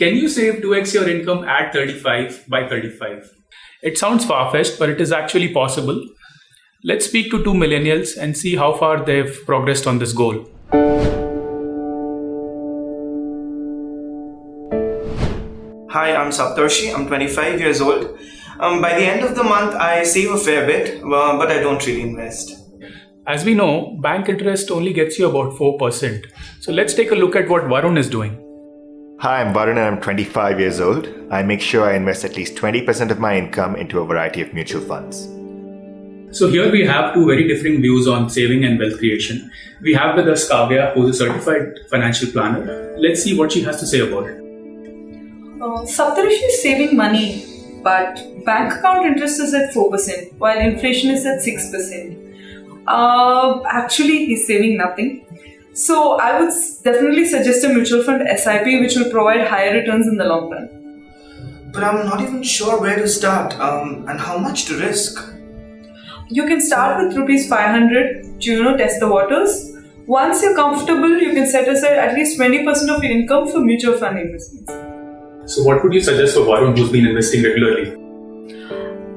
Can you save 2x your income at 35 by 35? It sounds far-fetched, but it is actually possible. Let's speak to two millennials and see how far they've progressed on this goal. Hi, I'm Saptarshi. I'm 25 years old. By the end of the month, I save a fair bit, but I don't really invest. As we know, bank interest only gets you about 4%. So let's take a look at what Varun is doing. Hi, I'm Varun and I'm 25 years old. I make sure I invest at least 20% of my income into a variety of mutual funds. So here we have two very different views on saving and wealth creation. We have with us Kavya, who is a certified financial planner. Let's see what she has to say about it. Saptarishi is saving money, but bank account interest is at 4%, while inflation is at 6%. Actually, he's saving nothing. So I would definitely suggest a mutual fund SIP, which will provide higher returns in the long run. But I'm not even sure where to start and how much to risk. You can start with rupees 500 to test the waters. Once you're comfortable, you can set aside at least 20% of your income for mutual fund investments. So what would you suggest for Varun, who's been investing regularly?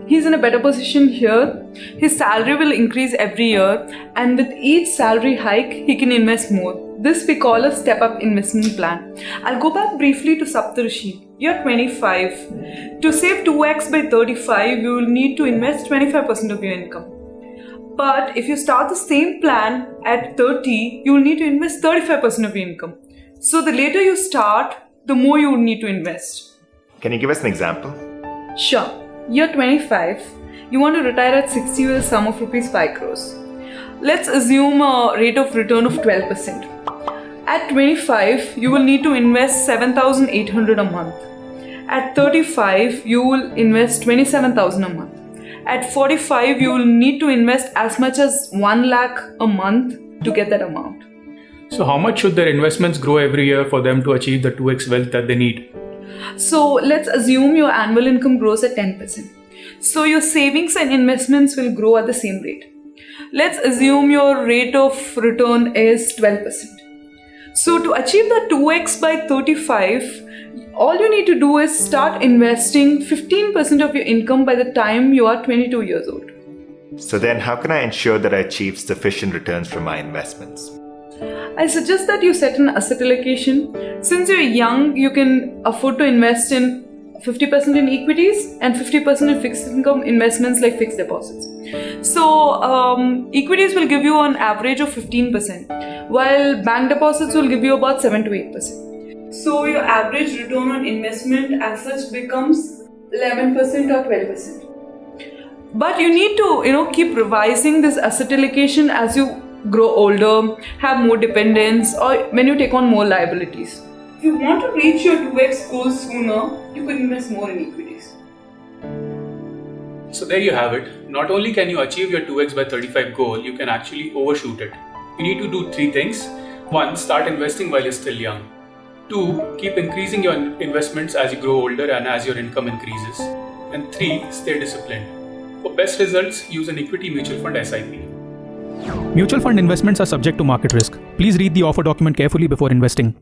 He's in a better position here. His salary will increase every year, and with each salary hike, he can invest more. This we call a step-up investment plan. I'll go back briefly to Saptarishi. You're 25. To save 2x by 35, you will need to invest 25% of your income. But if you start the same plan at 30, you will need to invest 35% of your income. So the later you start, the more you would need to invest. Can you give us an example? Sure. You're 25. You want to retire at 60 with a sum of rupees 5 crores. Let's assume a rate of return of 12%. At 25, you will need to invest 7,800 a month. At 35, you will invest 27,000 a month. At 45, you will need to invest as much as 1 lakh a month to get that amount. So how much should their investments grow every year for them to achieve the 2x wealth that they need? So let's assume your annual income grows at 10%. So your savings and investments will grow at the same rate. Let's assume your rate of return is 12%. So to achieve the 2x by 35, all you need to do is start investing 15% of your income by the time you are 22 years old. So then how can I ensure that I achieve sufficient returns from my investments? I suggest that you set an asset allocation. Since you're young, you can afford to invest in 50% in equities and 50% in fixed income investments like fixed deposits. So equities will give you an average of 15%, while bank deposits will give you about 7 to 8%. So your average return on investment as such becomes 11% or 12%. But you need to keep revising this asset allocation as you grow older, have more dependents, or when you take on more liabilities. If you want to reach your 2x goal sooner, you could invest more in equities. So there you have it. Not only can you achieve your 2x by 35 goal, you can actually overshoot it. You need to do 3 things. 1. Start investing while you're still young. 2. Keep increasing your investments as you grow older and as your income increases. And 3. Stay disciplined. For best results, use an equity mutual fund SIP. Mutual fund investments are subject to market risk. Please read the offer document carefully before investing.